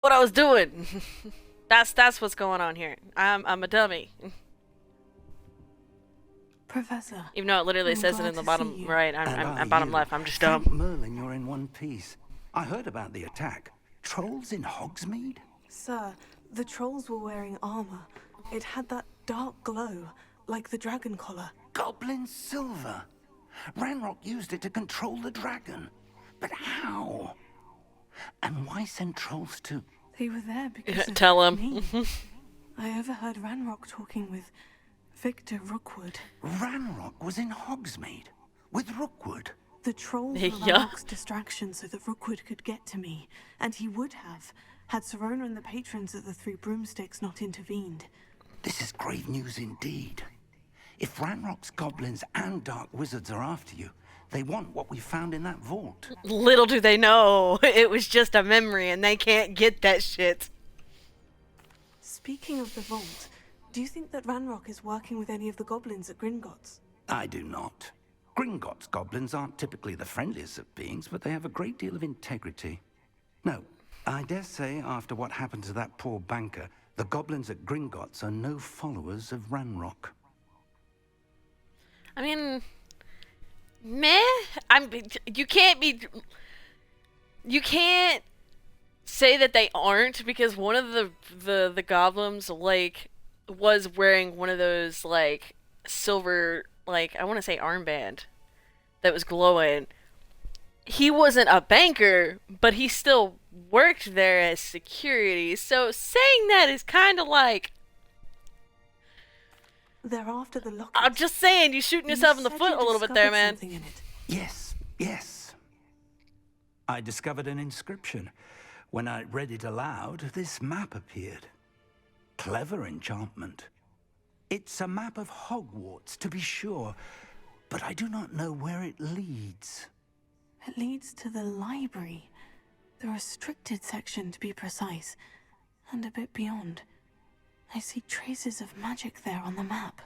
what I was doing. That's what's going on here. I'm a dummy. Professor, Even though it literally I'm says it glad in the to bottom see you. right, And I'm are bottom you? left. I'm just Thank dumb. Merlin you're in one piece. I heard about the attack. Trolls in Hogsmeade? Sir, the trolls were wearing armor. It had that dark glow, like the dragon collar. Goblin silver. Ranrock used it to control the dragon. But how? And why send trolls to... They were there because of Tell him. me. I overheard Ranrock talking with Victor Rookwood. Ranrock was in Hogsmeade with Rookwood. The trolls were Yeah. Ranrock's distraction so that Rookwood could get to me. And he would have, had Serona and the patrons at the Three Broomsticks not intervened. This is grave news indeed. If Ranrock's goblins and dark wizards are after you, they want what we found in that vault. Little do they know, it was just a memory and they can't get that shit. Speaking of the vault, do you think that Ranrock is working with any of the goblins at Gringotts? I do not. Gringotts goblins aren't typically the friendliest of beings, but they have a great deal of integrity. No, I dare say after what happened to that poor banker, the goblins at Gringotts are no followers of Ranrock. I mean, meh. You can't be. You can't say that they aren't because one of the goblins like was wearing one of those like silver like I want to say armband that was glowing. He wasn't a banker, but he still worked there as security. So saying that is kind of like They're after the locket. I'm just saying you're shooting yourself in the foot a little bit there, man. In it. Yes, yes. I discovered an inscription. When I read it aloud, this map appeared. Clever enchantment. It's a map of Hogwarts, to be sure, but I do not know where it leads. It leads to the library. The restricted section, to be precise. And a bit beyond. I see traces of magic there on the map.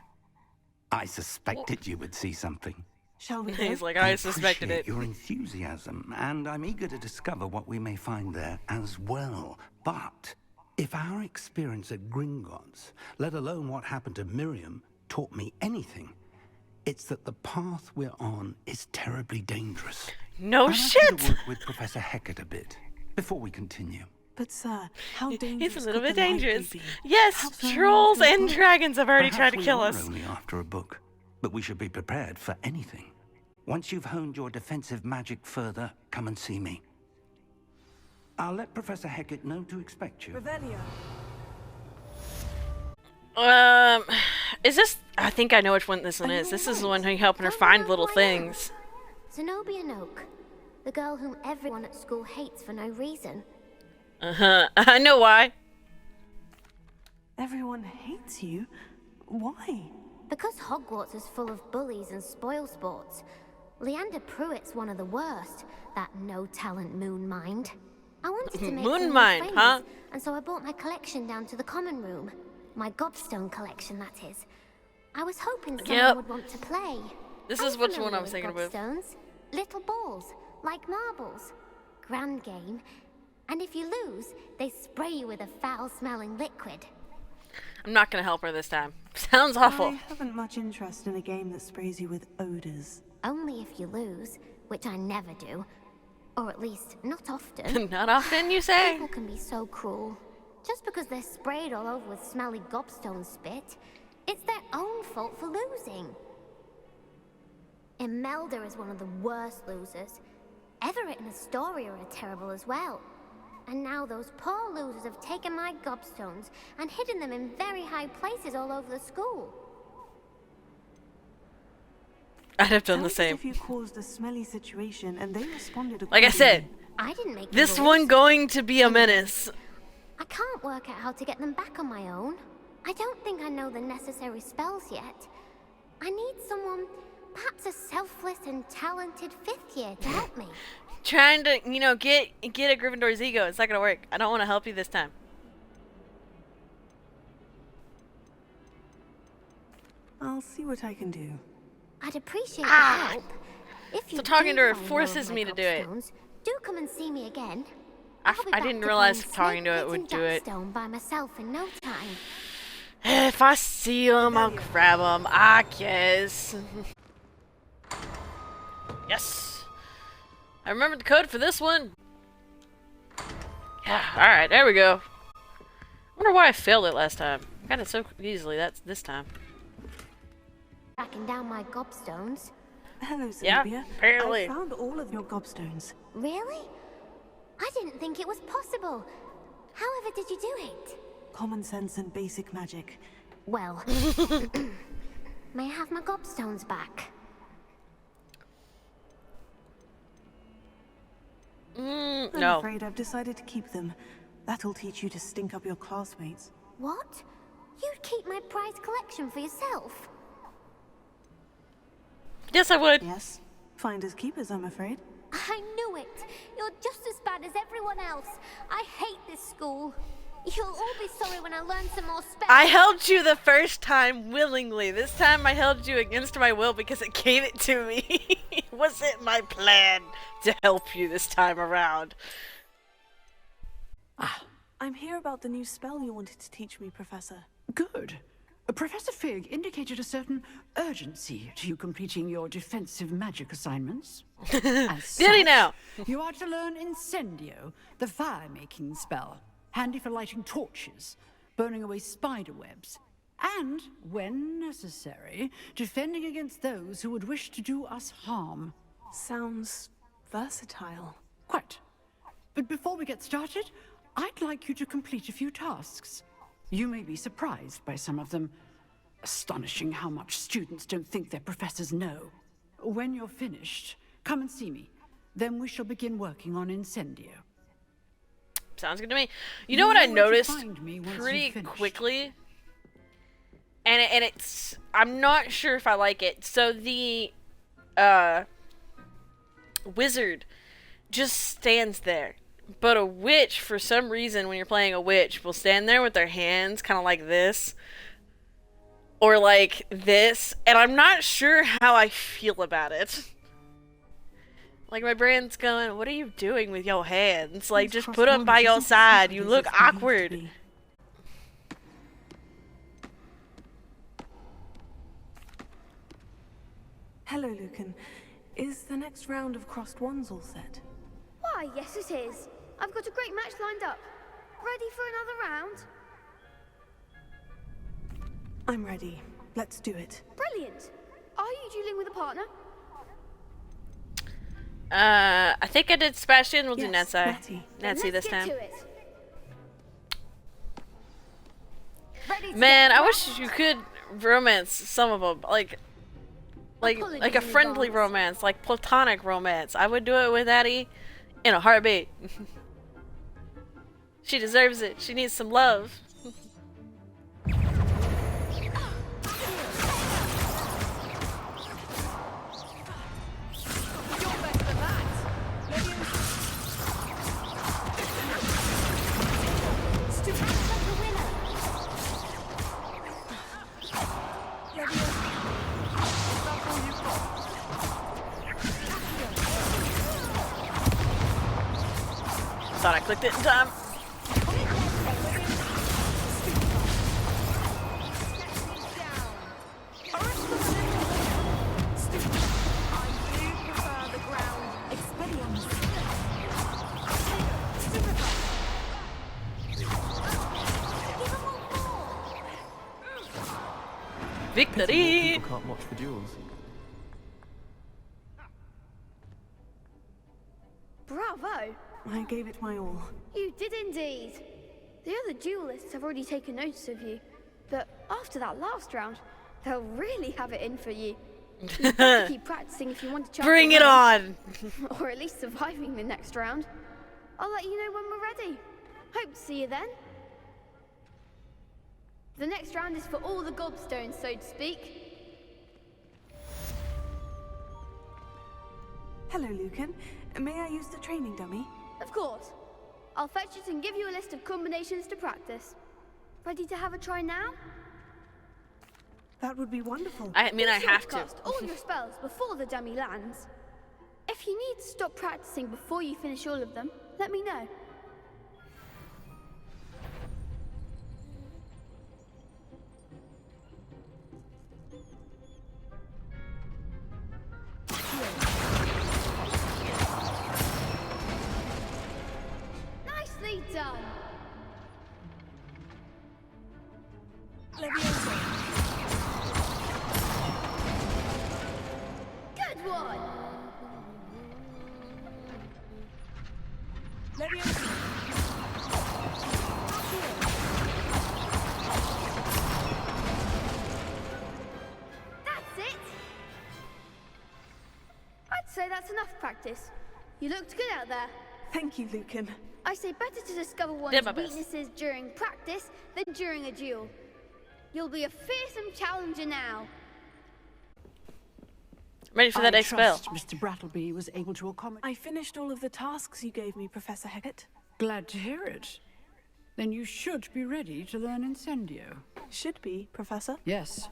I suspected you would see something. Shall we He's go? like, I suspected appreciate it. your enthusiasm, and I'm eager to discover what we may find there as well. But if our experience at Gringotts, let alone what happened to Miriam, taught me anything, it's that the path we're on is terribly dangerous. No I'd like you shit. to work with Professor Hecat a bit before we continue. But sir, how dangerous He's a little could bit the library dangerous. be? Yes, Perhaps no one trolls else and will. dragons have already Perhaps tried to we kill are us. only after a book, but we should be prepared for anything. Once you've honed your defensive magic further, come and see me. I'll let Professor Hecat know to expect you. Revelio. Is this? I think I know which one this one Are is. you This is the alright? one who helping her Don't find know little who I am. things. Zenobia Noak, the girl whom everyone at school hates for no reason. I know why. Everyone hates you? Why? Because Hogwarts is full of bullies and spoil sports. Leander Pruitt's one of the worst, that no-talent moon mind. I wanted to make Moon some new mind, friends, huh? and so I brought my collection down to the common room. My gobstone collection, that is. I was hoping someone Yep. would want to play. This I'm is which one familiar I was with thinking of. gobstones. Little balls, like marbles. Grand game. And if you lose, they spray you with a foul-smelling liquid. I'm not gonna help her this time. Sounds awful. I haven't much interest in a game that sprays you with odors. Only if you lose, which I never do. Or at least, not often. Not often, you say? People can be so cruel. Just because they're sprayed all over with smelly gobstone spit, it's their own fault for losing. Imelda is one of the worst losers. Everett and Astoria are terrible as well. And now those poor losers have taken my gobstones and hidden them in very high places all over the school. I'd have done Sounds the as same. if you caused a smelly situation and they responded Like I accordingly. said, I didn't make the this rules. one going to be a menace. I can't work out how to get them back on my own. I don't think I know the necessary spells yet. I need someone, perhaps a selfless and talented fifth year to help me. Trying to, get a Gryffindor's ego. It's not gonna work. I don't want to help you this time. I'll see what I can do. I'd appreciate Ah! the help. If you So talking do to her find forces more of my me to do it. gobstones, do come and see me again. I'll be I back didn't to realize playing talking to Snake it Pit would and do it. Jackstone by myself in no time. If I see him, I'll grab him, I guess. Yes! I remembered the code for this one. Yeah, alright, there we go. Wonder why I failed it last time. I got it so easily this time. Tracking down my gobstones. Hello, Yeah, Zenobia. apparently. I found all of your gobstones. Really? I didn't think it was possible. However did you do it? Common sense and basic magic. Well, may I have my gobstones back? I'm No. afraid I've decided to keep them. That'll teach you to stink up your classmates. What? You'd keep my prized collection for yourself? Yes, I would. Yes? Finders keepers, I'm afraid. I knew it! You're just as bad as everyone else. I hate this school. You'll all be sorry when I learn some more spells. I helped you the first time willingly. This time I held you against my will because it gave it to me. It wasn't my plan to help you this time around. I'm here about the new spell you wanted to teach me, Professor. Good. Professor Fig indicated a certain urgency to you completing your defensive magic assignments. As Did he such, now? You are to learn Incendio, the fire-making spell, handy for lighting torches, burning away spider webs, and, when necessary, defending against those who would wish to do us harm. Sounds versatile. Quite. But before we get started, I'd like you to complete a few tasks. You may be surprised by some of them. Astonishing how much students don't think their professors know. When you're finished, come and see me. Then we shall begin working on Incendio. Sounds good to me. You know what I know where to noticed find me once pretty you've finished. quickly? And it's... I'm not sure if I like it. So the... wizard just stands there. But a witch, for some reason, when you're playing a witch, will stand there with their hands kind of like this. Or like this. And I'm not sure how I feel about it. Like, my brain's going, what are you doing with your hands? Like, just put them by your side. You look awkward. Hello, Lucan. Is the next round of crossed wands all set? Why, yes it is. I've got a great match lined up. Ready for another round? I'm ready. Let's do it. Brilliant. Are you dueling with a partner? I think I did Sebastian. We'll do Yes, Netsai. Natty. Natsai this Let's get time. to it. Ready to Man, get I wish you could romance some of them. Like a in friendly advance. romance, like platonic romance. I would do it with Addie in a heartbeat. She deserves it. She needs some love. Thought I clicked it in time. Victory! People can't watch for duels. Bravo. I gave it my all. You did indeed. The other duelists have already taken notice of you. But after that last round, they'll really have it in for you. You've got to keep practicing if you want to chance Bring a it win. on! Or at least surviving the next round. I'll let you know when we're ready. Hope to see you then. The next round is for all the gobstones, so to speak. Hello, Lucan. May I use the training dummy? Of course. I'll fetch it and give you a list of combinations to practice. Ready to have a try now? That would be wonderful. I mean, I Be sure have to. cast all your spells before the dummy lands. If you need to stop practicing before you finish all of them, let me know. Good one! That's it! I'd say that's enough practice. You looked good out there. Thank you, Lucan. I say better to discover Did one's my best. weaknesses during practice than during a duel. You'll be a fearsome challenger now. Ready for that I next spell. trust Mr. Brattleby was able to accommodate. I finished all of the tasks you gave me, Professor Hecat. Glad to hear it. Then you should be ready to learn Incendio. Should be, Professor. Yes.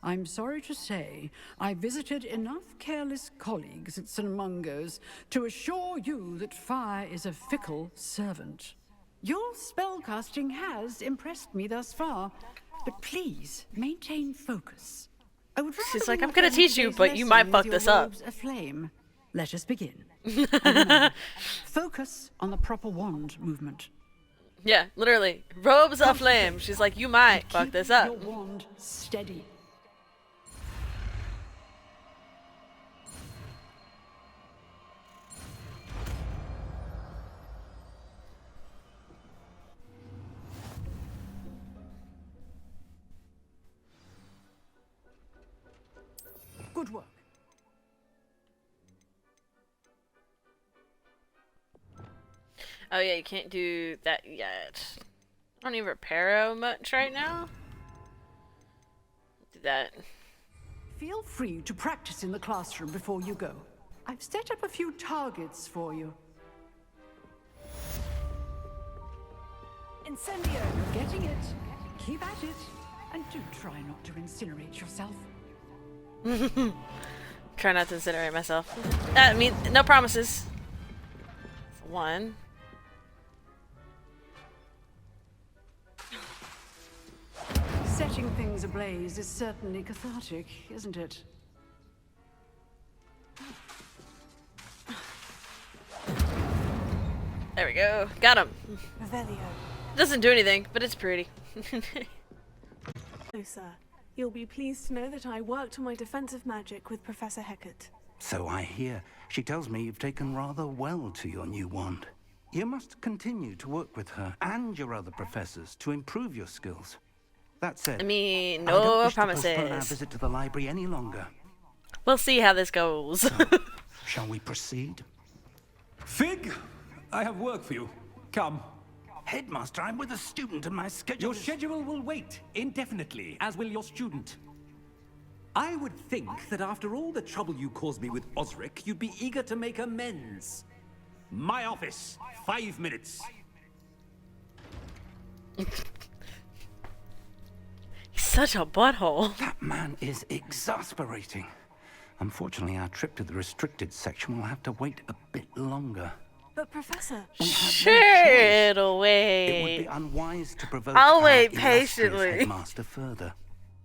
I'm sorry to say, I visited enough careless colleagues at St. Mungo's to assure you that fire is a fickle servant. Your spellcasting has impressed me thus far, but please maintain focus. I would rather She's we like, I'm not gonna end teach you, today's but you lesson might with fuck your this up. robes aflame. Let us begin. And remember, focus on the proper wand movement. Yeah, literally. Robes aflame. She's like, you might fuck Keep this up. your wand steady. Good work. Oh yeah, you can't do that yet. I don't need reparo much right now. Do that. Feel free to practice in the classroom before you go. I've set up a few targets for you. Incendio! You're getting it. Keep at it. And do try not to incinerate yourself. Try not to incinerate myself. I mean, no promises. One. Setting things ablaze is certainly cathartic, isn't it? There we go. Got him. Revelio. Doesn't do anything, but it's pretty. Oh, sir. You'll be pleased to know that I worked on my defensive magic with Professor Hecat. So I hear. She tells me you've taken rather well to your new wand. You must continue to work with her and your other professors to improve your skills. That said, I mean, I don't no wish to postpone our promises. visit to the library any longer. We'll see how this goes. Shall we proceed? Fig, I have work for you. Come. Headmaster, I'm with a student and my schedule Your is... schedule will wait indefinitely, as will your student. I would think that after all the trouble you caused me with Osric, you'd be eager to make amends. My office, 5 minutes. He's such a butthole. That man is exasperating. Unfortunately, our trip to the restricted section will have to wait a bit longer. But, Professor, We have no Sure, choice. it'll It would wait. be unwise to provoke I'll our wait illustrious patiently. headmaster further.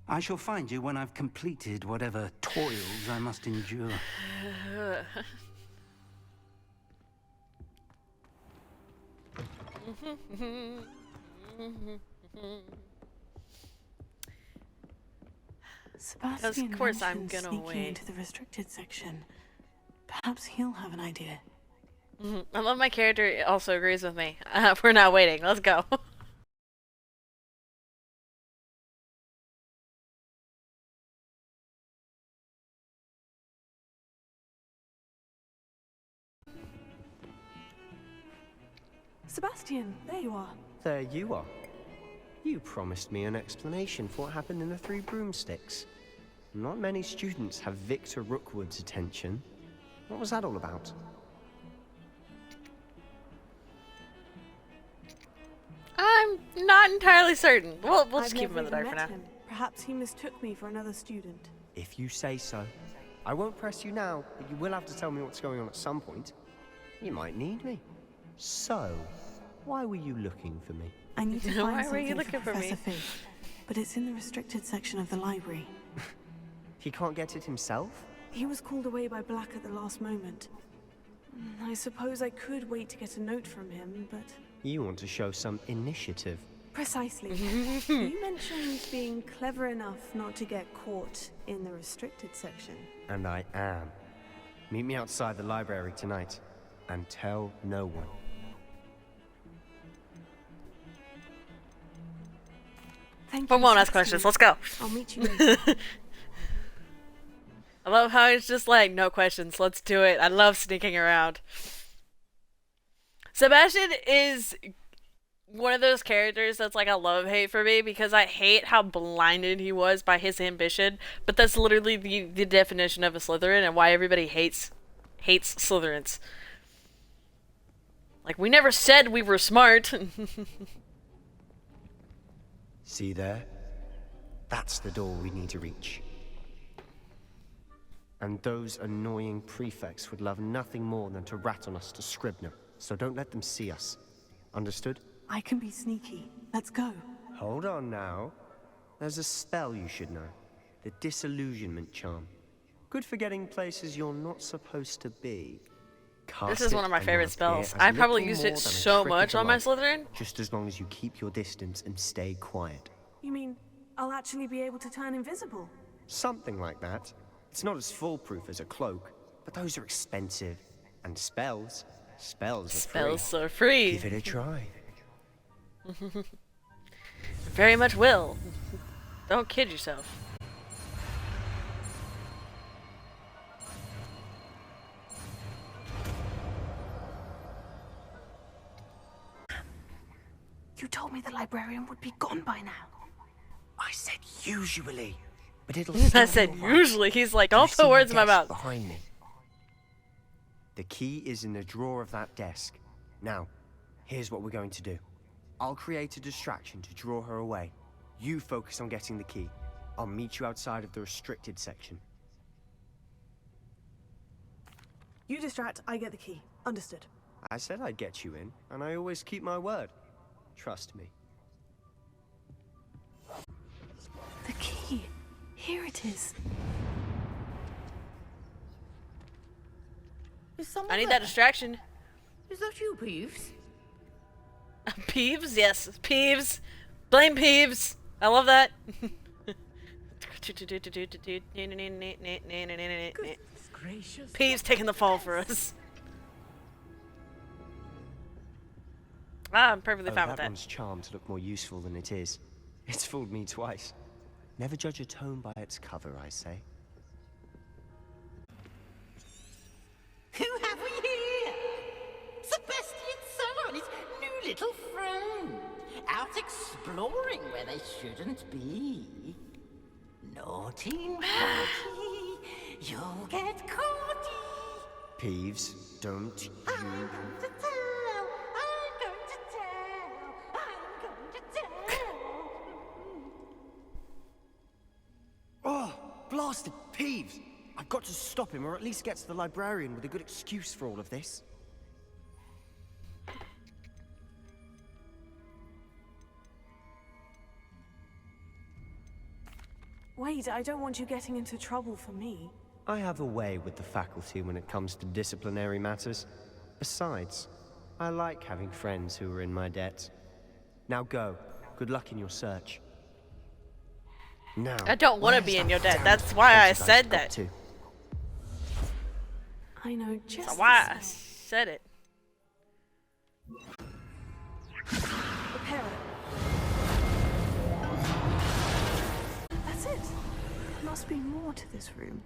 I shall find you when I've completed whatever toils I must endure. Sebastian Of course I'm mentioned gonna sneaking wait. into the restricted section. Perhaps he'll have an idea. I love my character also agrees with me. We're not waiting. Let's go. Sebastian, there you are. There you are. You promised me an explanation for what happened in the Three Broomsticks. Not many students have Victor Rookwood's attention. What was that all about? I'm not entirely certain. We'll just I've keep him in the never dark for even now. met him. Perhaps he mistook me for another student. If you say so. I won't press you now, but you will have to tell me what's going on at some point. You might need me. So, why were you looking for me? I need to Why find were you something looking for Professor me? Faith, but it's in the restricted section of the library. He can't get it himself? He was called away by Black at the last moment. I suppose I could wait to get a note from him, but... You want to show some initiative. Precisely. You mentioned being clever enough not to get caught in the restricted section. And I am. Meet me outside the library tonight, and tell no one. Thank We you. won't ask questions. Let's go. I'll meet you later. I love how it's just like, no questions, let's do it. I love sneaking around. Sebastian is one of those characters that's like a love-hate for me because I hate how blinded he was by his ambition, but that's literally the definition of a Slytherin and why everybody hates Slytherins. Like, we never said we were smart. See there? That's the door we need to reach. And those annoying prefects would love nothing more than to rat on us to Scribner, so don't let them see us. Understood? I can be sneaky. Let's go. Hold on now. There's a spell you should know. The Disillusionment Charm. Good for getting places you're not supposed to be. This is one of my favorite spells. I probably used it so much on my Slytherin. Just as long as you keep your distance and stay quiet. You mean I'll actually be able to turn invisible? Something like that. It's not as foolproof as a cloak, but those are expensive. And spells are Spells free. are free. Give it a try. Very much will. Don't kid yourself. You told me the librarian would be gone by now. I said usually, but it'll I said usually. He's like, don't put words in my mouth. Behind me. The key is in the drawer of that desk. Now, here's what we're going to do. I'll create a distraction to draw her away. You focus on getting the key. I'll meet you outside of the restricted section. You distract, I get the key. Understood. I said I'd get you in, and I always keep my word. Trust me. The key. Here it is. Is someone I need there? that distraction. Is that you, Peeves? Peeves? Yes. Peeves. Blame Peeves. I love that. Gracious. Peeves taking the fall for us. I'm perfectly fine with that that. one's charmed to look more useful than it is. It's fooled me twice. Never judge a tome by its cover, I say. Who have we here? Sebastian Sun and his new little friend. Out exploring where they shouldn't be. Naughty, naughty. You'll get caught. Peeves, don't you... I'm going to tell. I'm going to tell. I'm going to tell. Oh, blasted Peeves! I've got to stop him, or at least get to the librarian with a good excuse for all of this. Wait, I don't want you getting into trouble for me. I have a way with the faculty when it comes to disciplinary matters. Besides, I like having friends who are in my debt. Now go. Good luck in your search. Now, I don't want to be in your debt. That's why I said that. I know just That's why I the smell. said it. Prepare it. That's it. There must be more to this room.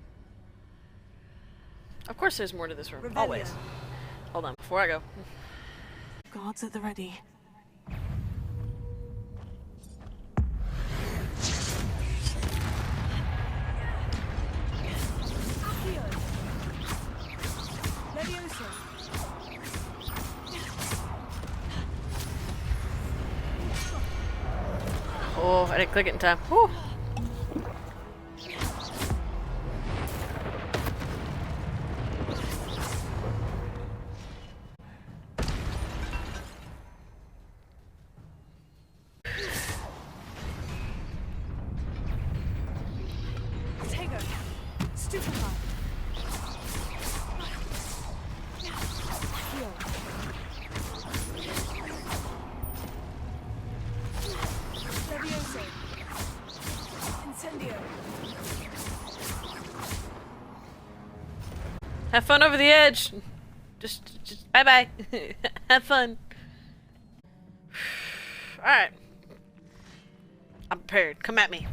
Of course there's more to this room. Revelio. Always. Hold on, before I go. Guards at the ready. Oh, I didn't click it in time. Whew. Tego. Stupefy. Heal. Have fun over the edge. Just bye bye. Have fun. Alright. I'm prepared. Come at me.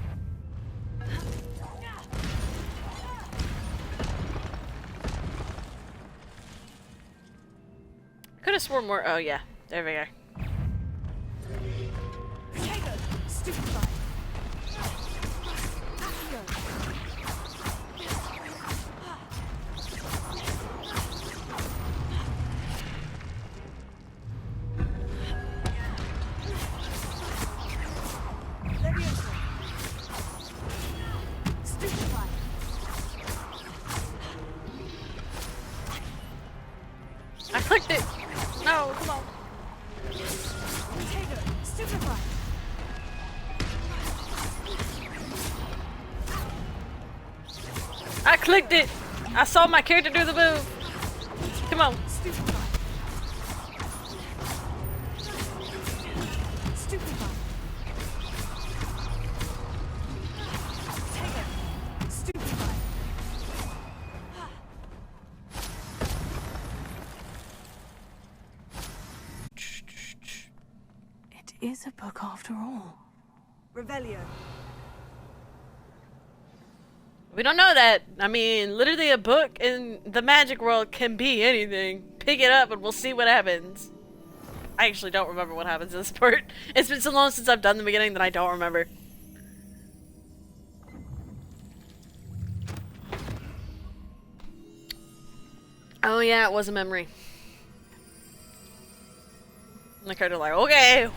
Could have sworn more. Oh, yeah. There we go. I clicked it. No, come on. I clicked it. I saw my character do the move. Come on. It is a book after all. Revelio. We don't know that. I mean, literally a book in the magic world can be anything. Pick it up and we'll see what happens. I actually don't remember what happens in this part. It's been so long since I've done the beginning that I don't remember. Oh yeah, it was a memory. And the character like, okay.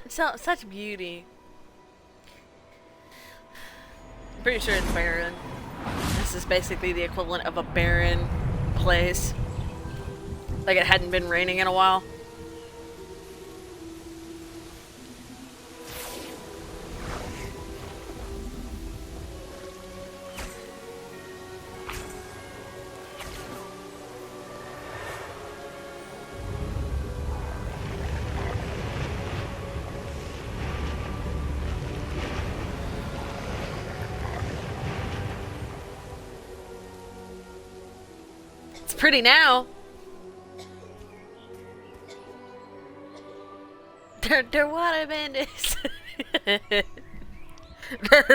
Such beauty. I'm pretty sure it's barren. This is basically the equivalent of a barren place. Like it hadn't been raining in a while. Pretty now. They're water bandits.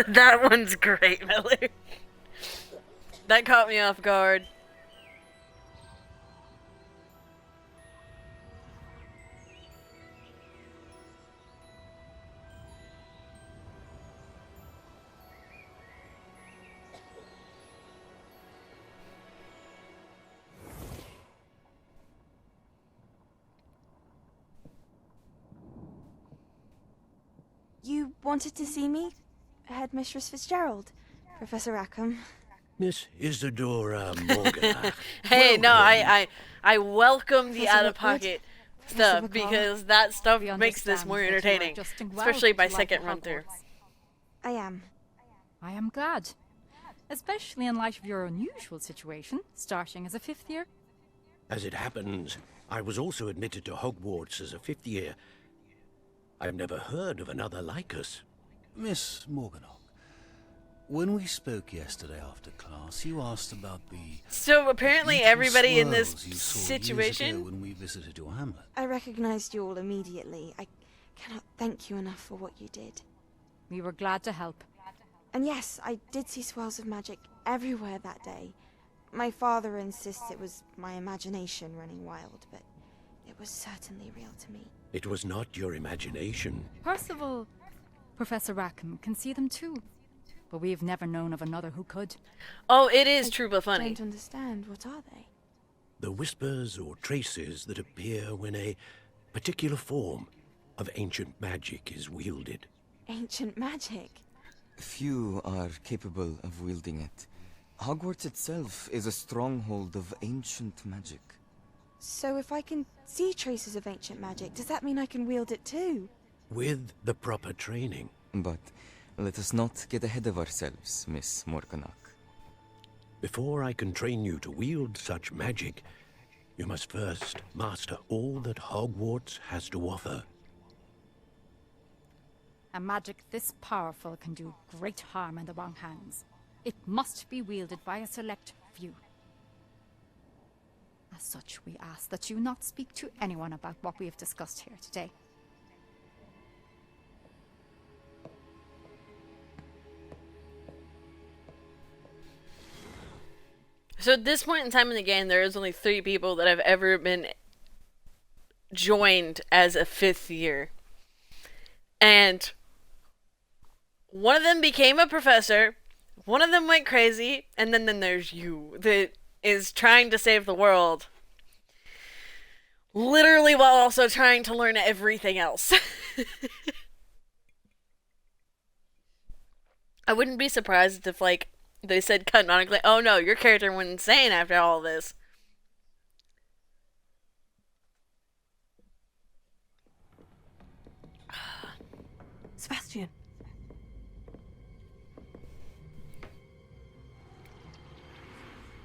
That one's great, Miller. That caught me off guard. You wanted to see me? Headmistress Fitzgerald? Professor Rackham? Miss Isadora Morgan. Hey, no, I welcome the out-of-pocket stuff because that stuff makes this more entertaining, especially by second run-through. I am. I am glad. Especially in light of your unusual situation, starting as a 5th year. As it happens, I was also admitted to Hogwarts as a 5th year. I've never heard of another like us. Miss Morganock, when we spoke yesterday after class, you asked about the... So apparently everybody in this you saw situation... years ago when we visited your hamlet. I recognized you all immediately. I cannot thank you enough for what you did. We were glad to help. And yes, I did see swirls of magic everywhere that day. My father insists it was my imagination running wild, but it was certainly real to me. It was not your imagination. Percival, Professor Rackham can see them too. But we've never known of another who could. Oh, it is true but funny. I don't understand. What are they? The whispers or traces that appear when a particular form of ancient magic is wielded. ancient magic. Few are capable of wielding it. Hogwarts itself is a stronghold of ancient magic. So if I can see traces of ancient magic, does that mean I can wield it too? With the proper training. But let us not get ahead of ourselves, Miss Morganach. Before I can train you to wield such magic, you must first master all that Hogwarts has to offer. A magic this powerful can do great harm in the wrong hands. It must be wielded by a select few. As such, we ask that you not speak to anyone about what we have discussed here today. So at this point in time in the game, there is only 3 people that have ever been joined as a 5th year. And one of them became a professor, one of them went crazy, and then there's you that is trying to save the world. Literally while also trying to learn everything else. I wouldn't be surprised if, like, they said canonically, oh no, your character went insane after all this. Sebastian.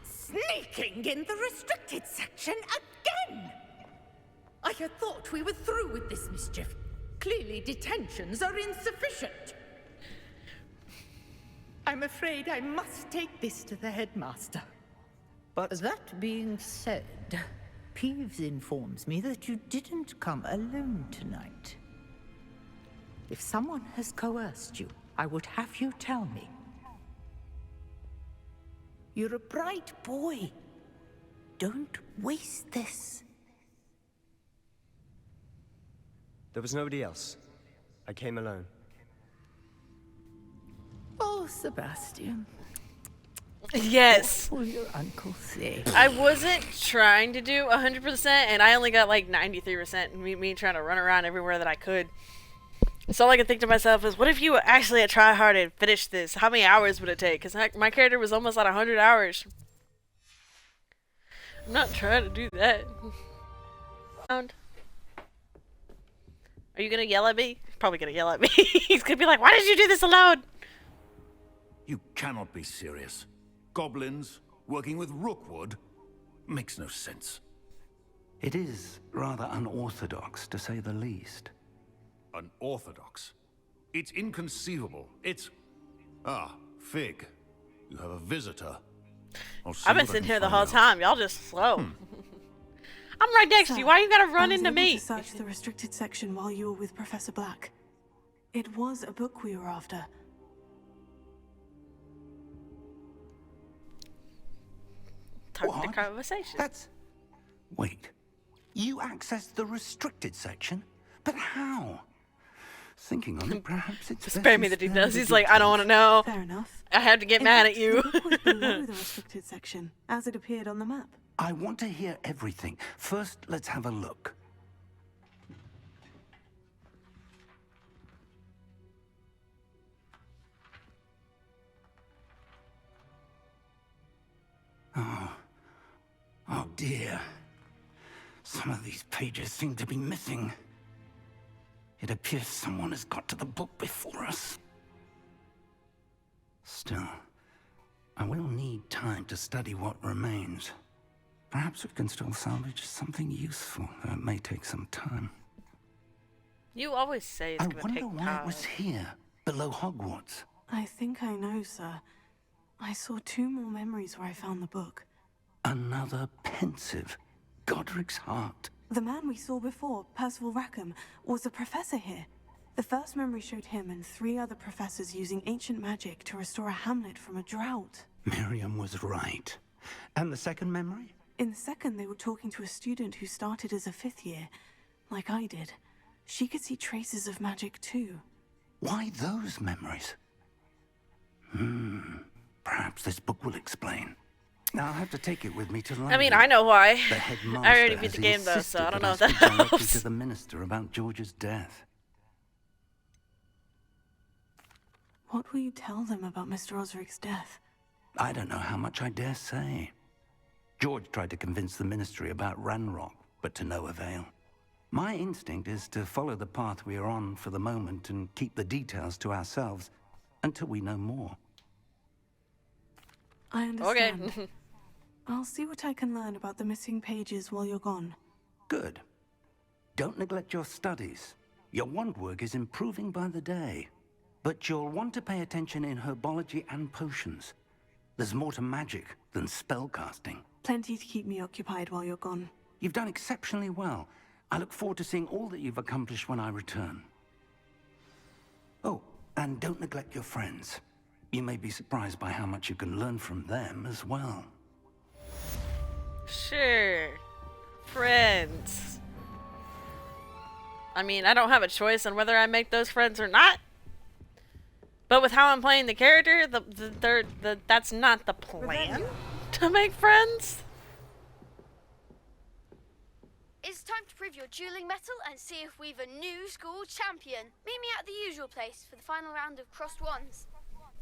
Sneaking in the restricted section again! I had thought we were through with this mischief. Clearly detentions are insufficient. I'm afraid I must take this to the headmaster. But that being said, Peeves informs me that you didn't come alone tonight. If someone has coerced you, I would have you tell me. You're a bright boy. Don't waste this. There was nobody else. I came alone. Oh, Sebastian. Yes. What will your uncle say? I wasn't trying to do 100%, and I only got like 93%. Me trying to run around everywhere that I could. So all I could think to myself is, what if you actually had tried hard and finished this? How many hours would it take? Because my character was almost at 100 hours. I'm not trying to do that. Are you gonna yell at me? He's probably gonna yell at me. He's gonna be like, why did you do this alone? You cannot be serious. Goblins working with Rookwood makes no sense. It is rather unorthodox, to say the least. Unorthodox? It's inconceivable. It's... Ah, Fig. You have a visitor. I've been sitting here the whole time. Y'all just slow. I'm right next to you. Why you gotta run into me? To search the restricted section while you were with Professor Black. It was a book we were after. Talk the conversation. That's... Wait. You accessed the restricted section? But how? Thinking on it, perhaps it's spare me the details. He's like, I don't want to know. Fair enough. I had to get mad at you. The book was below the restricted section, as it appeared on the map. I want to hear everything. First, let's have a look. Oh dear. Some of these pages seem to be missing. It appears someone has got to the book before us. Still, I will need time to study what remains. Perhaps we can still salvage something useful, though it may take some time. You always say it's gonna take time. I wonder why it was here, below Hogwarts. I think I know, sir. I saw 2 more memories where I found the book. Another pensive. Godric's heart. The man we saw before, Percival Rackham, was a professor here. The first memory showed him and 3 other professors using ancient magic to restore a hamlet from a drought. Miriam was right. And the second memory? In the second, they were talking to a student who started as a 5th year, like I did. She could see traces of magic too. Why those memories? Perhaps this book will explain. Now I'll have to take it with me to London. I mean, I know why. The I headmaster already beat has the game though, so I don't know if that insisted I speak directly helps. to the minister about George's death. What will you tell them about Mr. Osric's death? I don't know how much I dare say. George tried to convince the Ministry about Ranrock, but to no avail. My instinct is to follow the path we are on for the moment and keep the details to ourselves until we know more. I understand. Okay. I'll see what I can learn about the missing pages while you're gone. Good. Don't neglect your studies. Your wand work is improving by the day. But you'll want to pay attention in herbology and potions. There's more to magic than spellcasting. Plenty to keep me occupied while you're gone. You've done exceptionally well. I look forward to seeing all that you've accomplished when I return. Oh, and don't neglect your friends. You may be surprised by how much you can learn from them as well. Sure. Friends. I mean, I don't have a choice on whether I make those friends or not. But with how I'm playing the character, that's not the plan to make friends. It's time to prove your dueling mettle and see if we've a new school champion. Meet me at the usual place for the final round of crossed wands.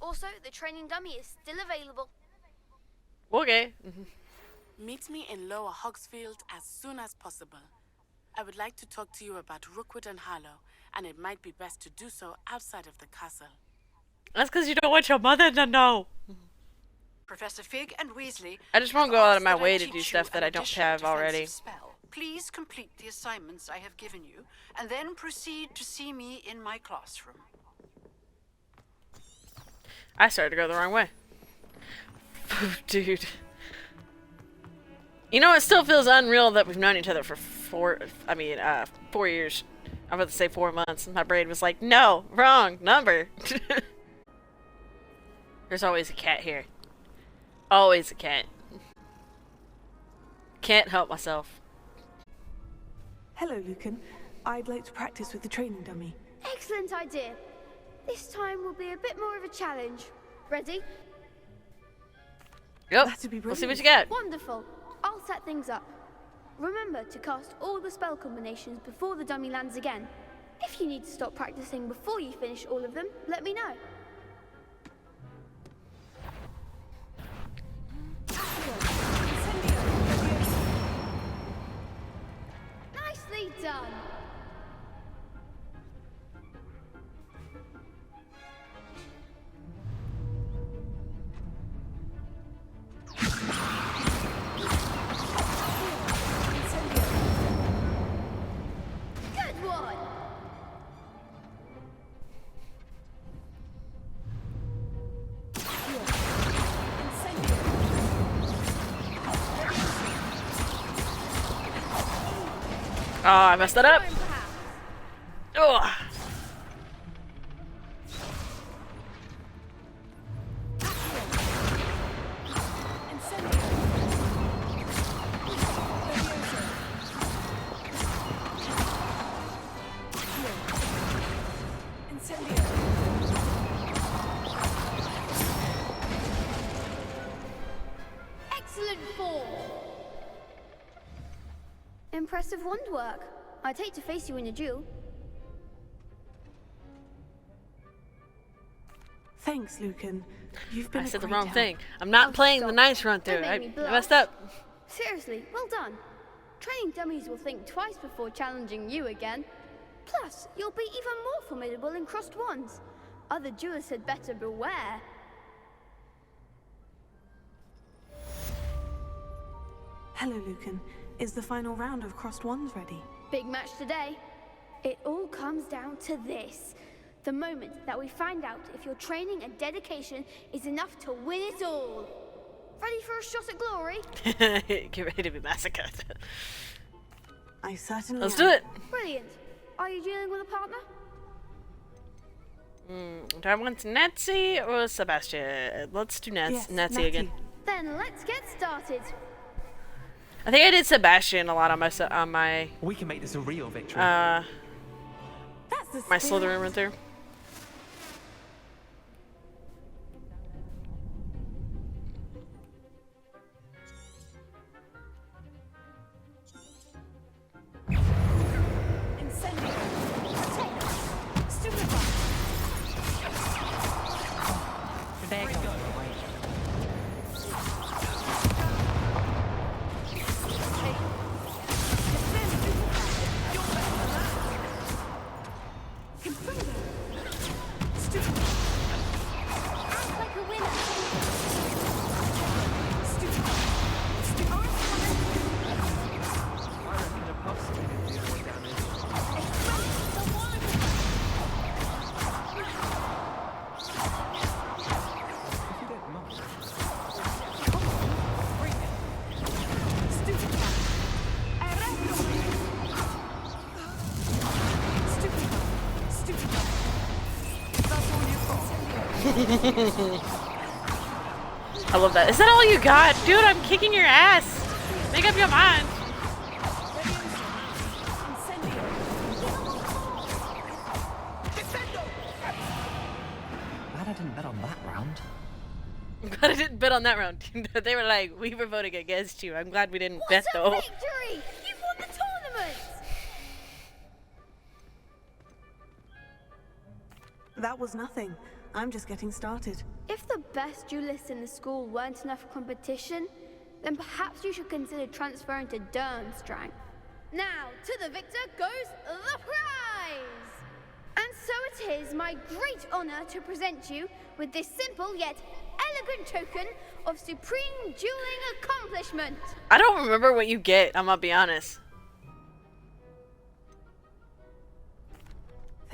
Also, the training dummy is still available. Okay. Meet me in Lower Hogsfield as soon as possible. I would like to talk to you about Rookwood and Harlow, and it might be best to do so outside of the castle. That's because you don't want your mother to know. Professor Fig and Weasley. I just won't go out of my way to do stuff that I don't have already. Please complete the assignments I have given you, and then proceed to see me in my classroom. I started to go the wrong way. Dude. You know, it still feels unreal that we've known each other for 4 years. I'm about to say 4 months, and my brain was like, no, wrong number. There's always a cat here. Always a cat. Can't help myself. Hello, Lucan. I'd like to practice with the training dummy. Excellent idea. This time will be a bit more of a challenge. Ready? Yep. We'll see what you got. Wonderful. I'll set things up. Remember to cast all the spell combinations before the dummy lands again. If you need to stop practicing before you finish all of them, let me know. Nicely done. Good one. Oh, I messed that up. Ugh. Excellent form. Impressive wand work. I'd hate to face you in a duel. Thanks, Lucan. You've been I said the great wrong help. thing. I'm not playing the stop. nice run through. Don't I make me messed blush. up. Seriously, well done. Training dummies will think twice before challenging you again. Plus, you'll be even more formidable in crossed wands. Other duelists had better beware. Hello, Lucan. Is the final round of crossed wands ready? Big match today. It all comes down to this. The moment that we find out if your training and dedication is enough to win it all. Ready for a shot at glory? Get ready to be massacred. I certainly Let's am. do it. Brilliant. Are you dealing with a partner? Do I want Nazi or Sebastian? Let's do Yes, Nazi again. Then let's get started. I think I did Sebastian a lot on my We can make this a real victory. That's the my spirit. Slytherin run through. I love that. Is that all you got? Dude, I'm kicking your ass. Make up your mind. Glad I didn't bet on that round. I'm glad I didn't bet on that round. They were like, we were voting against you. I'm glad we didn't bet though. What a victory! You've won the tournament! That was nothing. I'm just getting started. If the best duelists in the school weren't enough for competition, then perhaps you should consider transferring to Durmstrang. Now, to the victor goes the prize! And so it is my great honor to present you with this simple yet elegant token of supreme dueling accomplishment. I don't remember what you get, I'm gonna be honest.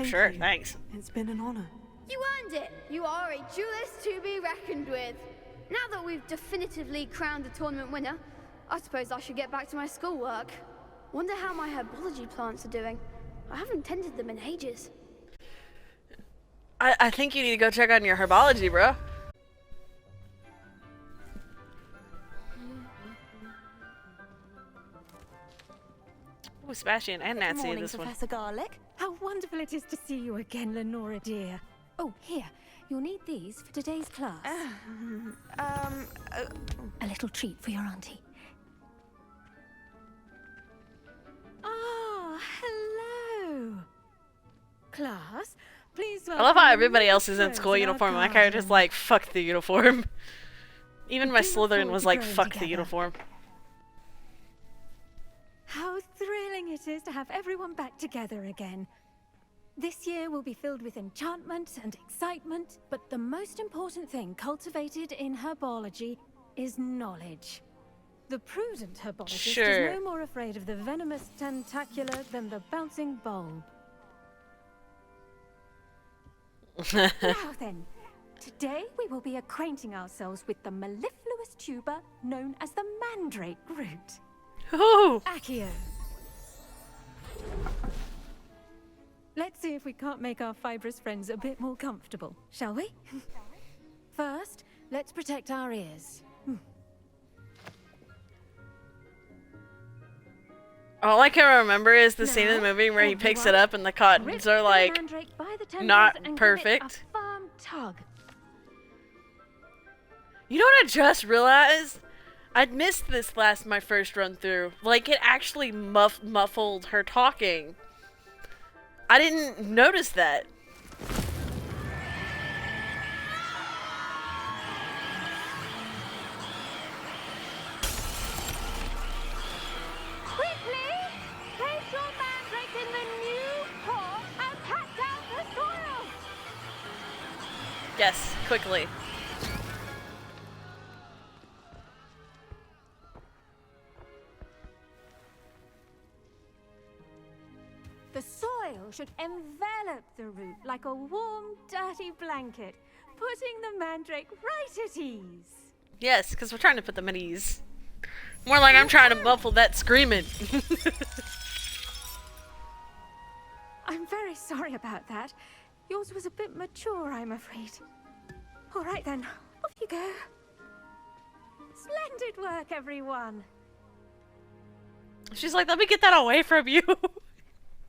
Sure, thanks. It's been an honor. You earned it! You are a duelist to be reckoned with. Now that we've definitively crowned the tournament winner, I suppose I should get back to my schoolwork. Wonder how my herbology plants are doing. I haven't tended them in ages. I think you need to go check on your herbology, bro. Ooh, Sebastian and Nancy in Morning, this one. Professor Garlick. How wonderful it is to see you again, Lenora dear. Oh, here. You'll need these for today's class. A little treat for your auntie. Ah, hello. Class, please I love how everybody else is in school uniform. My character's like, fuck the uniform. Even my Slytherin was like, fuck the uniform. How thrilling it is to have everyone back together again. This year will be filled with enchantment and excitement, but the most important thing cultivated in herbology is knowledge. The prudent herbologist is no more afraid of the venomous tentacular than the bouncing bulb. Now then, today we will be acquainting ourselves with the mellifluous tuber known as the mandrake root. Oh! Accio. Let's see if we can't make our fibrous friends a bit more comfortable, shall we? First, let's protect our ears. All I can remember is the scene in the movie where he picks it up and the cottons are like not perfect. Firm tug. You know what I just realized? I'd missed this my first run through. Like, it actually muffled her talking. I didn't notice that. Quickly! Place your mandrake in the new pot and pat down the soil! Yes, quickly. The soil should envelop the root like a warm, dirty blanket, putting the mandrake right at ease. Yes, because we're trying to put them at ease. More like I'm trying to muffle that screaming. I'm very sorry about that. Yours was a bit mature, I'm afraid. All right then, off you go. Splendid work, everyone. She's like, let me get that away from you.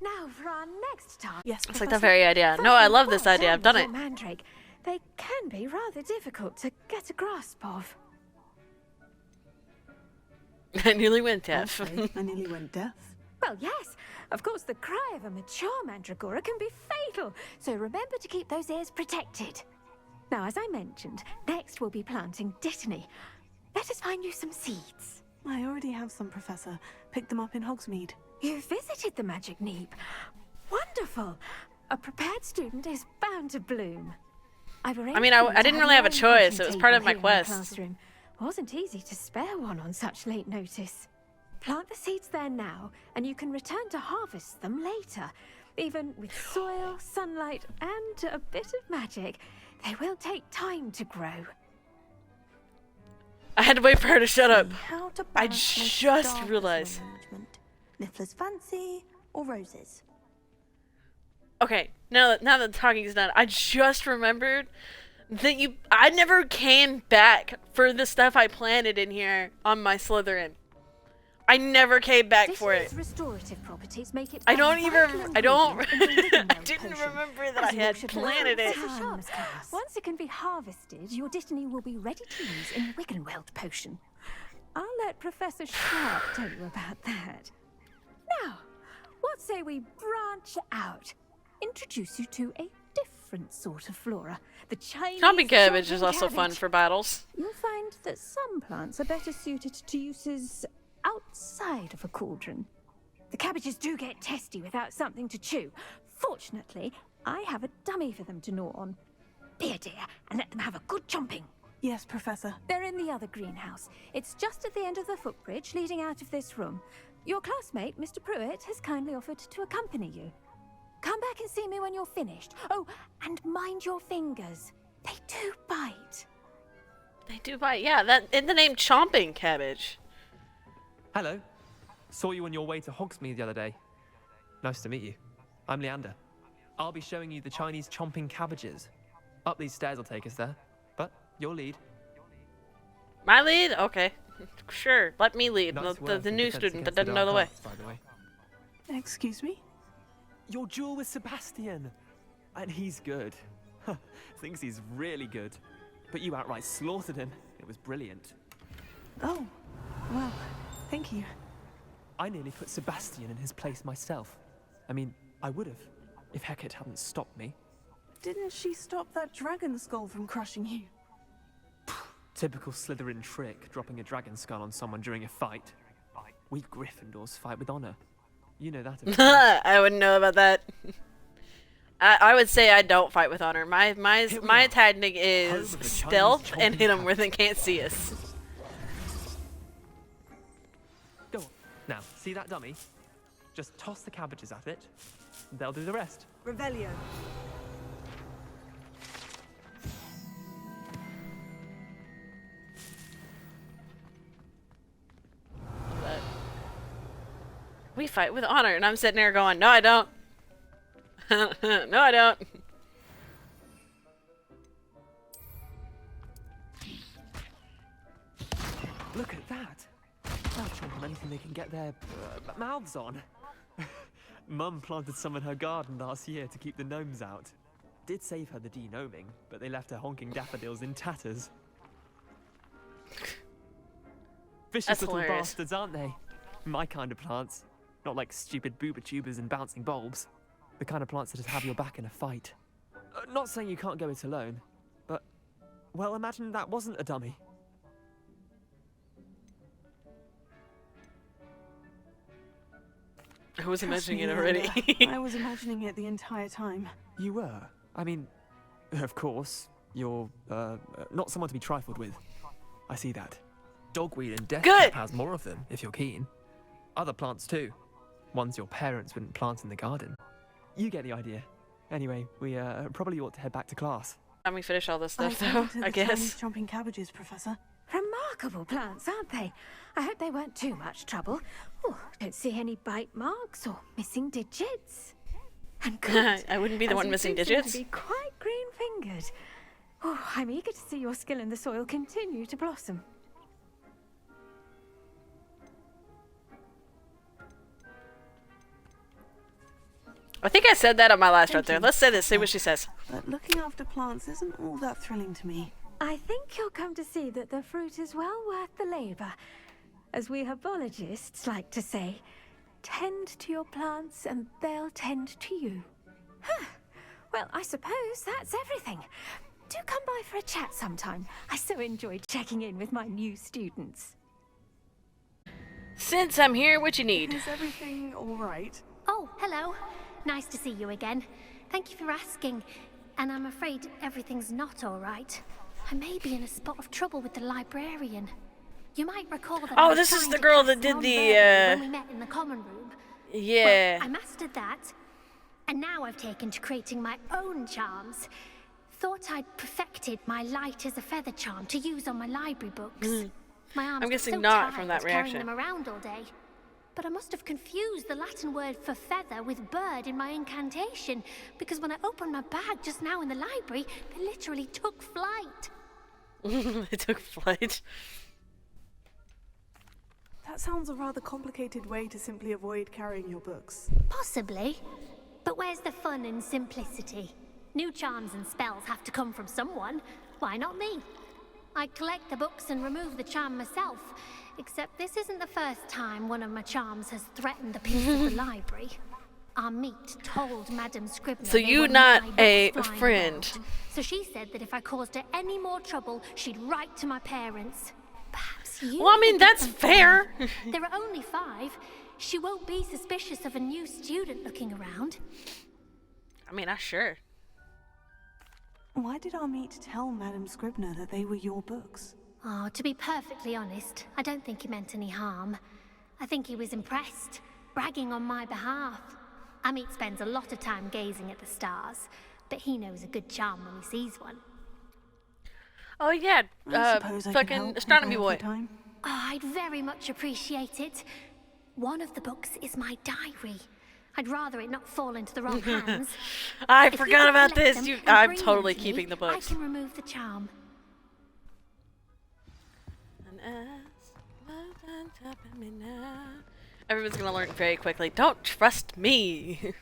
Now for our next task. Yes, It's like the very idea. No, I love this idea. I've done it. Mandrake. They can be rather difficult to get a grasp of. I nearly went deaf. I nearly went deaf. Well, yes. Of course, the cry of a mature mandragora can be fatal, so remember to keep those ears protected. Now, as I mentioned, next we'll be planting Dittany. Let us find you some seeds. I already have some, Professor. Picked them up in Hogsmeade. You visited the Magic Neep. Wonderful. A prepared student is bound to bloom. I mean, I didn't really have a choice. It was part of my quest. Wasn't easy to spare one on such late notice. Plant the seeds there now, and you can return to harvest them later. Even with soil, sunlight, and a bit of magic, they will take time to grow. I had to wait for her to shut up. How to I balance my just star realized. arrangement. Niffler's fancy or roses? Okay, now that the talking is done, I just remembered that I never came back for the stuff I planted in here on my Slytherin. I never came back for it. Restorative properties make it I didn't remember that I had planted it. Once it can be harvested, your Dittany will be ready to use in Wiggenweld potion. I'll let Professor Sharp tell you about that. Now, what say we branch out? Introduce you to a different sort of flora. The Chinese Chomping cabbage is chomping also fun cabbage. for battles. You'll find that some plants are better suited to uses outside of a cauldron. The cabbages do get testy without something to chew. Fortunately, I have a dummy for them to gnaw on. Be a dear and let them have a good chomping. Yes, Professor. They're in the other greenhouse. It's just at the end of the footbridge leading out of this room. Your classmate, Mr. Pruitt, has kindly offered to accompany you. Come back and see me when you're finished. Oh, and mind your fingers. They do bite. They do bite, yeah. That in the name chomping cabbage. Hello. Saw you on your way to Hogsmeade the other day. Nice to meet you. I'm Leander. I'll be showing you the Chinese chomping cabbages. Up these stairs will take us there. But your lead. My lead? Okay. Sure, let me lead. Nice The work in new defense student that against the doesn't know the dark way. arts, by the way. Excuse me? Your duel with Sebastian. And he's good. Thinks he's really good. But you outright slaughtered him. It was brilliant. Oh, well, thank you. I nearly put Sebastian in his place myself. I mean, I would have, if Hecate hadn't stopped me. Didn't she stop that dragon skull from crushing you? Typical Slytherin trick, dropping a dragon skull on someone during a fight. We Gryffindors fight with honor. You know that. Of course. I wouldn't know about that. I would say I don't fight with honor. My tactic is stealth and hit them where they can't see us. Go on. Now, see that dummy? Just toss the cabbages at it. They'll do the rest. Revelio. We fight with honor, and I'm sitting there going, no, I don't. No, I don't. Look at that. They'll chomp on anything they can get their mouths on. Mum planted some in her garden last year to keep the gnomes out. Did save her the de-gnoming, but they left her honking daffodils in tatters. Vicious That's little hilarious. bastards, aren't they? My kind of plants. Not like stupid booba tubers and bouncing bulbs. The kind of plants that just have your back in a fight. Not saying you can't go it alone, but, well, imagine that wasn't a dummy. I was Trust imagining me, it already. I was imagining it the entire time. You were? I mean, of course, you're, not someone to be trifled with. I see that. Dogweed and death Good. has more of them, if you're keen. Other plants too. Ones your parents wouldn't plant in the garden. You get the idea. Anyway, we probably ought to head back to class. Let me finish all this stuff, I though, planted I the guess. Chinese chomping cabbages, Professor. Remarkable plants, aren't they? I hope they weren't too much trouble. Oh, don't see any bite marks or missing digits. And good. I wouldn't be the as one you missing do seem digits. to be quite green-fingered. Oh, I'm eager to see your skill in the soil continue to blossom. I think I said that on my last Thank right there. you. Let's say this, see what she says. But looking after plants isn't all that thrilling to me. I think you'll come to see that the fruit is well worth the labor. As we herbologists like to say, tend to your plants and they'll tend to you. Huh. Well, I suppose that's everything. Do come by for a chat sometime. I so enjoyed checking in with my new students. Since I'm here, what you need? Is everything all right? Oh, hello. Nice to see you again. Thank you for asking. And I'm afraid everything's not all right. I may be in a spot of trouble with the librarian. You might recall that I Oh, was this is trying the to girl cast that did non-verbally the, when we met in the common room. Yeah. Well, I mastered that. And now I've taken to creating my own charms. Thought I'd perfected my light as a feather charm to use on my library books. My arms I'm get guessing so not tired from that carrying reaction. them around all day. But I must have confused the Latin word for feather with bird in my incantation, because when I opened my bag just now in the library, they literally took flight. They took flight. That sounds a rather complicated way to simply avoid carrying your books. Possibly. But where's the fun in simplicity? New charms and spells have to come from someone. Why not me? I collect the books and remove the charm myself. Except this isn't the first time one of my charms has threatened the peace of the library. Our meet told Madame Scribner. So you not a friend. So she said that if I caused her any more trouble, she'd write to my parents. Perhaps you. Well, I mean, that's fair. There are only 5. She won't be suspicious of a new student looking around. I mean, sure. Why did our meet tell Madame Scribner that they were your books? Oh, to be perfectly honest, I don't think he meant any harm. I think he was impressed, bragging on my behalf. Amit spends a lot of time gazing at the stars, but he knows a good charm when he sees one. Oh yeah, fucking astronomy boy. Oh, I'd very much appreciate it. One of the books is my diary. I'd rather it not fall into the wrong hands. I If forgot you about collect this. them and I'm bring them totally to me, keeping the books. I can remove the charm. Everyone's gonna learn very quickly. Don't trust me.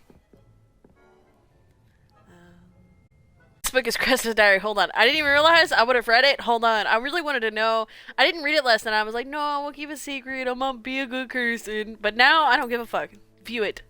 This book is Cressa's diary. Hold on. I didn't even realize I would have read it. Hold on. I really wanted to know. I didn't read it last night. I was like, no, I will keep a secret. I'm gonna be a good person. But now I don't give a fuck. View it.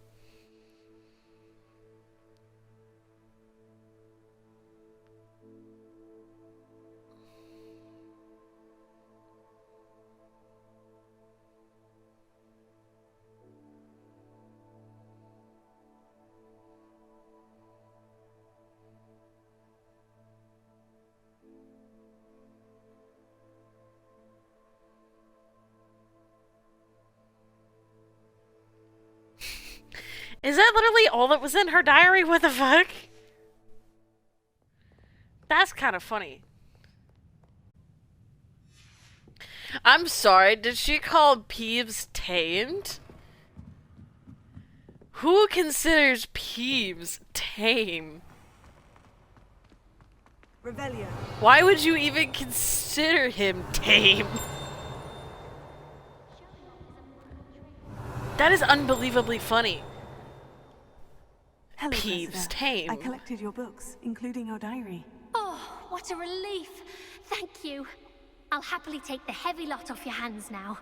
Is that literally all that was in her diary? What the fuck? That's kind of funny. I'm sorry, did she call Peeves tamed? Who considers Peeves tame? Revelio. Why would you even consider him tame? That is unbelievably funny. Hello, Peeves Cressida. tame. I collected your books, including your diary. Oh, what a relief. Thank you. I'll happily take the heavy lot off your hands now.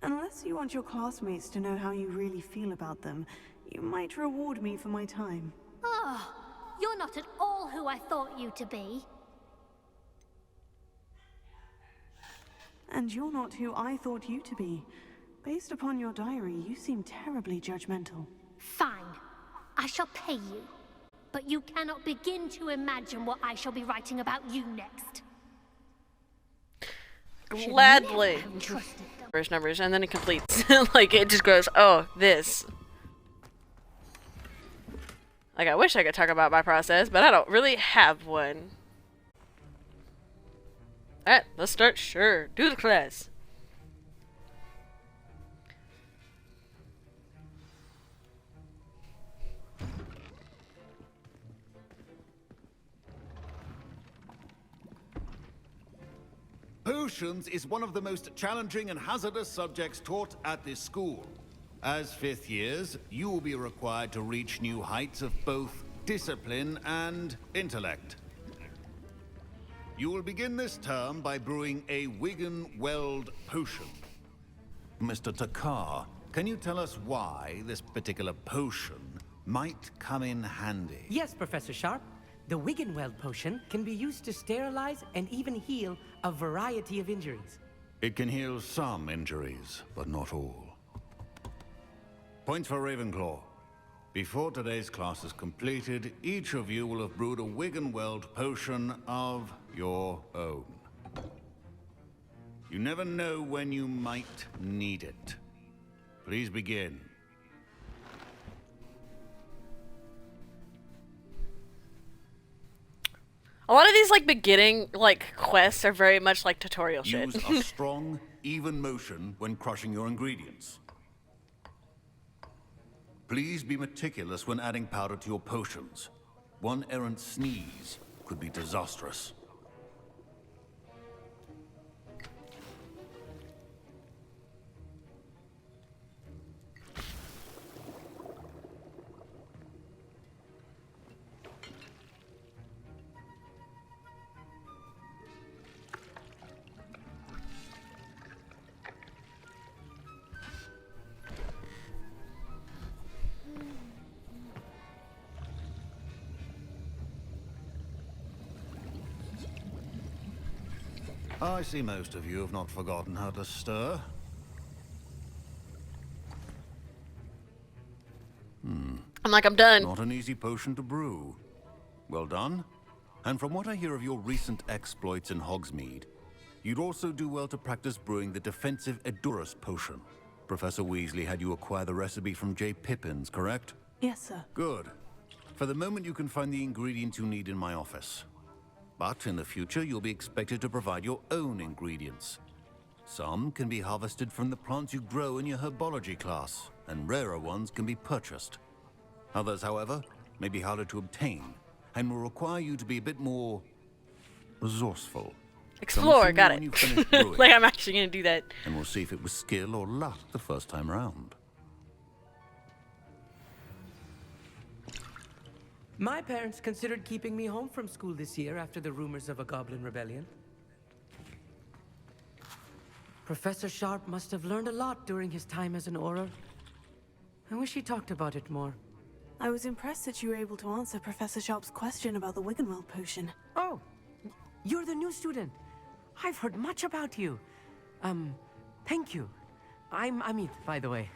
Unless you want your classmates to know how you really feel about them, you might reward me for my time. Oh, you're not at all who I thought you to be. And you're not who I thought you to be. Based upon your diary, you seem terribly judgmental. Fine. I shall pay you. But you cannot begin to imagine what I shall be writing about you next. Gladly. Numbers, and then it completes. Like, it just goes, oh, this. Like, I wish I could talk about my process, but I don't really have one. Alright, let's start. Sure. Do the class. Potions is one of the most challenging and hazardous subjects taught at this school. As 5th years, you will be required to reach new heights of both discipline and intellect. You will begin this term by brewing a Wigan-Weld potion. Mr. Takar, can you tell us why this particular potion might come in handy? Yes, Professor Sharp. The Wigan-Weld potion can be used to sterilize and even heal a variety of injuries. It can heal some injuries, but not all. Points for Ravenclaw. Before today's class is completed, each of you will have brewed a Wigan-Weld potion of your own. You never know when you might need it. Please begin. A lot of these these like beginning like quests are very much like tutorial shit. Use a strong, even motion when crushing your ingredients. Please be meticulous when adding powder to your potions. One errant sneeze could be disastrous. I see most of you have not forgotten how to stir. I'm like, I'm done. Not an easy potion to brew. Well done. And from what I hear of your recent exploits in Hogsmeade, you'd also do well to practice brewing the defensive Edurus potion. Professor Weasley had you acquire the recipe from J. Pippin's, correct? Yes, sir. Good. For the moment, you can find the ingredients you need in my office. But in the future, you'll be expected to provide your own ingredients. Some can be harvested from the plants you grow in your herbology class, and rarer ones can be purchased. Others, however, may be harder to obtain, and will require you to be a bit more resourceful. Explore, got when you it. finish brewing, Like I'm actually gonna do that. and we'll see if it was skill or luck the first time round. My parents considered keeping me home from school this year after the rumors of a goblin rebellion. Professor Sharp must have learned a lot during his time as an Auror. I wish he talked about it more. I was impressed that you were able to answer Professor Sharp's question about the Wiggenweld potion. Oh, you're the new student. I've heard much about you. Thank you. I'm Amit, by the way.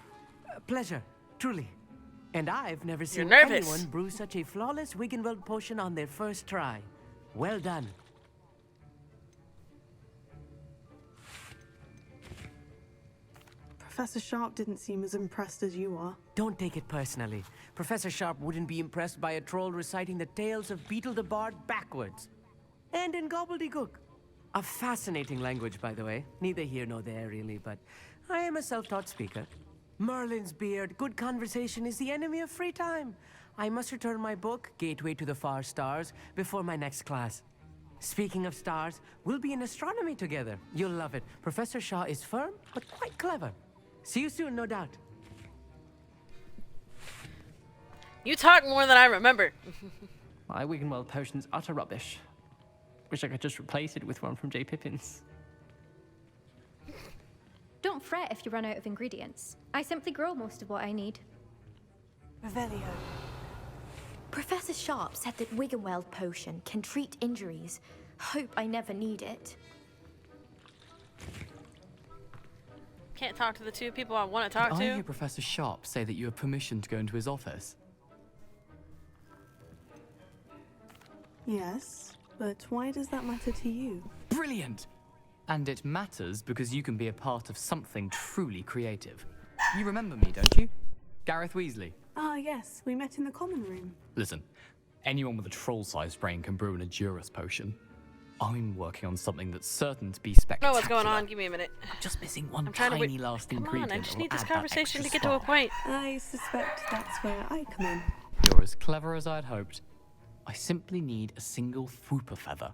Pleasure, truly. And I've never seen anyone brew such a flawless Wiggenweld potion on their first try. Well done. Professor Sharp didn't seem as impressed as you are. Don't take it personally. Professor Sharp wouldn't be impressed by a troll reciting the tales of Beetle the Bard backwards. And in gobbledygook. A fascinating language, by the way. Neither here nor there, really, but I am a self-taught speaker. Merlin's beard, good conversation is the enemy of free time. I must return my book, Gateway to the Far Stars, before my next class. Speaking of stars, we'll be in astronomy together. You'll love it. Professor Shaw is firm, but quite clever. See you soon, no doubt. You talk more than I remember. My Wiggenweld potion's utter rubbish. Wish I could just replace it with one from J. Pippin's. Don't fret if you run out of ingredients. I simply grow most of what I need. Revelio. Professor Sharp said that Wiggenweld potion can treat injuries. Hope I never need it. Can't talk to the two people I want to talk Did I to. hear Professor Sharp say that you have permission to go into his office? Yes, but why does that matter to you? Brilliant! And it matters because you can be a part of something truly creative. You remember me, don't you? Gareth Weasley. Ah, yes, we met in the common room. Listen, anyone with a troll-sized brain can brew an Edurus potion. I'm working on something that's certain to be I spectacular. don't know what's going on. Give me a minute. I'm just missing one I'm trying to tiny last Come ingredient. on, I just that need will this add that conversation to extra get to a spark. point. I suspect that's where I come in. You're as clever as I'd hoped. I simply need a single Fwooper feather.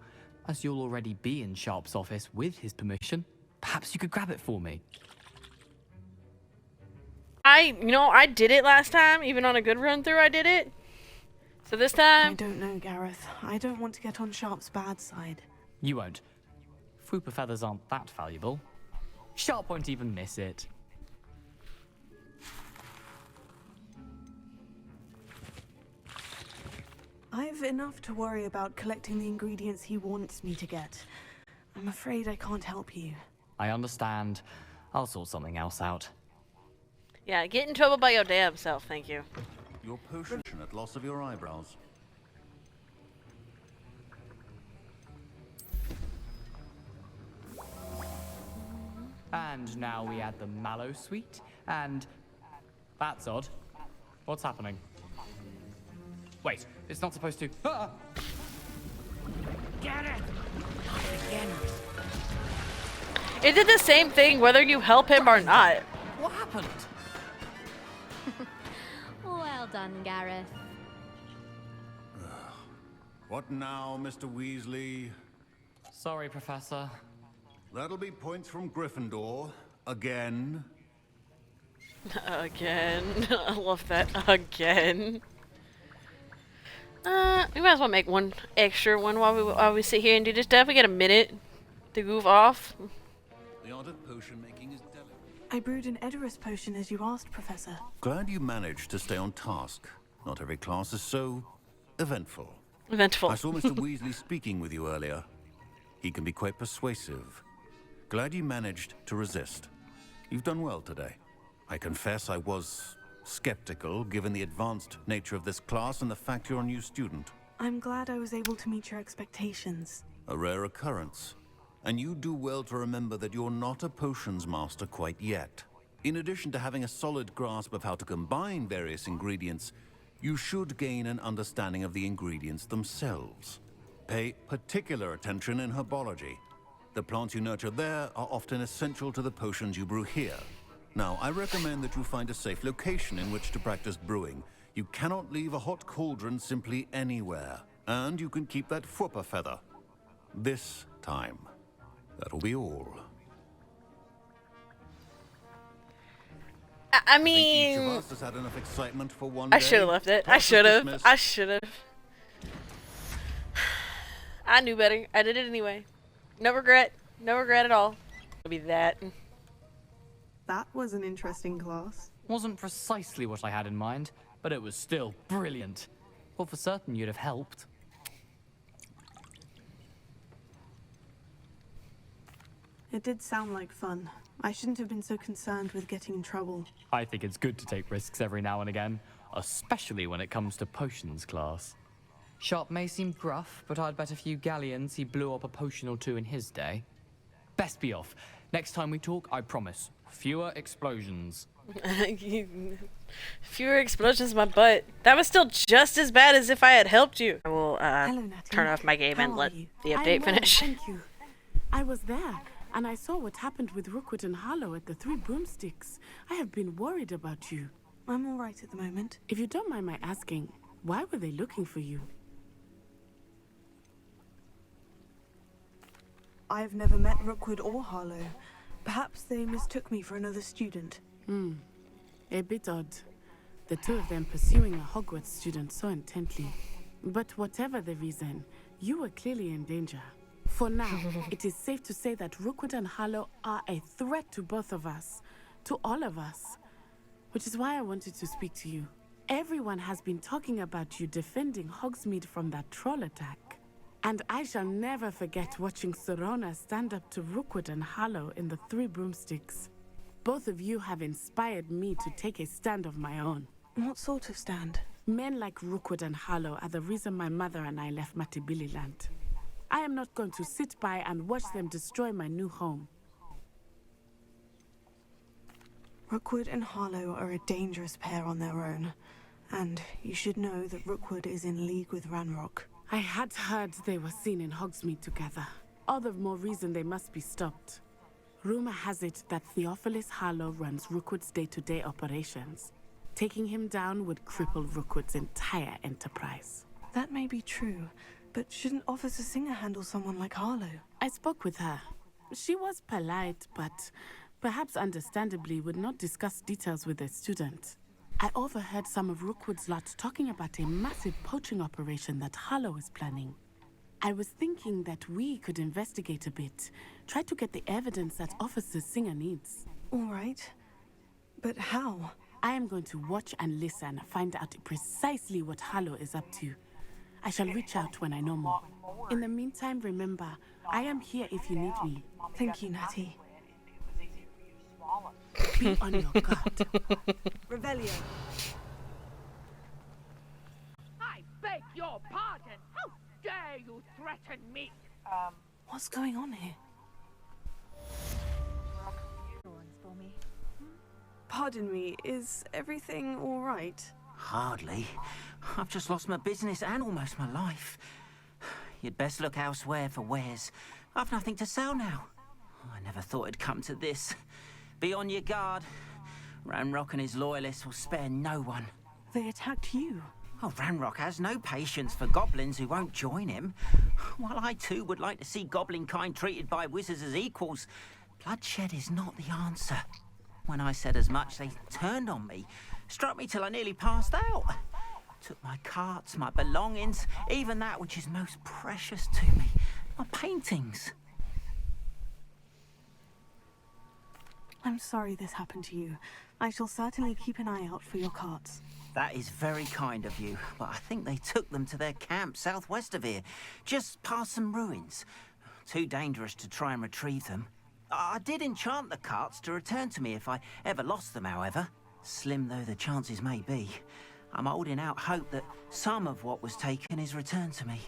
As you'll already be in Sharp's office with his permission, perhaps you could grab it for me. I did it last time. Even on a good run through, I did it. So this time... I don't know, Gareth. I don't want to get on Sharp's bad side. You won't. Fwooper feathers aren't that valuable. Sharp won't even miss it. I've enough to worry about collecting the ingredients he wants me to get. I'm afraid I can't help you. I understand. I'll sort something else out. Yeah, get in trouble by your damn self, thank you. Your potion at loss of your eyebrows. And now we add the mallow sweet, and... That's odd. What's happening? Wait, it's not supposed to... Ah! Get it! Not again. It did the same thing whether you help him or not. What happened? Well done, Gareth. What now, Mr. Weasley? Sorry, Professor. That'll be points from Gryffindor. Again. Again. I love that. Again. We might as well make one extra one while we sit here and do this stuff. We get a minute to goof off. The art of potion making is delicate. I brewed an Edorus potion as you asked, Professor. Glad you managed to stay on task. Not every class is so eventful. Eventful. I saw Mr. Weasley speaking with you earlier. He can be quite persuasive. Glad you managed to resist. You've done well today. I confess I was skeptical, given the advanced nature of this class and the fact you're a new student. I'm glad I was able to meet your expectations. A rare occurrence. And you do well to remember that you're not a potions master quite yet. In addition to having a solid grasp of how to combine various ingredients, you should gain an understanding of the ingredients themselves. Pay particular attention in herbology. The plants you nurture there are often essential to the potions you brew here. Now, I recommend that you find a safe location in which to practice brewing. You cannot leave a hot cauldron simply anywhere. And you can keep that Fwooper feather. This time. That'll be all. I mean, each of us has had enough excitement for one I day. should have left it. I Class is should have. dismissed. I should have. I knew better. I did it anyway. No regret. No regret at all. It'll be that. That was an interesting class. Wasn't precisely what I had in mind, but it was still brilliant. Well, for certain you'd have helped. It did sound like fun. I shouldn't have been so concerned with getting in trouble. I think it's good to take risks every now and again, especially when it comes to potions class. Sharp may seem gruff, but I'd bet a few galleons he blew up a potion or two in his day. Best be off. Next time we talk, I promise, fewer explosions. Fewer explosions in my butt. That was still just as bad as if I had helped you. I will Hello, Natty. turn off my game How and are let you? the I'm update well, finish. Thank you. I was there, and I saw what happened with Rookwood and Harlow at the Three Broomsticks. I have been worried about you. I'm all right at the moment. If you don't mind my asking, why were they looking for you? I've never met Rookwood or Harlow. Perhaps they mistook me for another student. A bit odd. The two of them pursuing a Hogwarts student so intently. But whatever the reason, you were clearly in danger. For now, it is safe to say that Rookwood and Harlow are a threat to both of us. To all of us. Which is why I wanted to speak to you. Everyone has been talking about you defending Hogsmeade from that troll attack. And I shall never forget watching Sorona stand up to Rookwood and Harlow in the Three Broomsticks. Both of you have inspired me to take a stand of my own. What sort of stand? Men like Rookwood and Harlow are the reason my mother and I left Matabeleland. I am not going to sit by and watch them destroy my new home. Rookwood and Harlow are a dangerous pair on their own. And you should know that Rookwood is in league with Ranrock. I had heard they were seen in Hogsmeade together. All the more reason they must be stopped. Rumor has it that Theophilus Harlow runs Rookwood's day-to-day operations. Taking him down would cripple Rookwood's entire enterprise. That may be true, but shouldn't Officer Singer handle someone like Harlow? I spoke with her. She was polite, but perhaps understandably would not discuss details with a student. I overheard some of Rookwood's lot talking about a massive poaching operation that Harlow is planning. I was thinking that we could investigate a bit, try to get the evidence that Officer Singer needs. All right. But how? I am going to watch and listen, find out precisely what Harlow is up to. I shall reach out when I know more. In the meantime, remember, I am here if you need me. Thank you, Natty. Be on your guard. Revelio. I beg your pardon. How dare you threaten me? What's going on here? Pardon me, is everything all right? Hardly. I've just lost my business and almost my life. You'd best look elsewhere for wares. I've nothing to sell now. I never thought it'd come to this. Be on your guard. Ranrock and his loyalists will spare no one. They attacked you. Oh, Ranrock has no patience for goblins who won't join him. While I too would like to see goblin kind treated by wizards as equals, bloodshed is not the answer. When I said as much, they turned on me, struck me till I nearly passed out. Took my carts, my belongings, even that which is most precious to me, my paintings. I'm sorry this happened to you. I shall certainly keep an eye out for your carts. That is very kind of you, but I think they took them to their camp southwest of here, just past some ruins. Too dangerous to try and retrieve them. I did enchant the carts to return to me if I ever lost them, however. Slim though the chances may be, I'm holding out hope that some of what was taken is returned to me.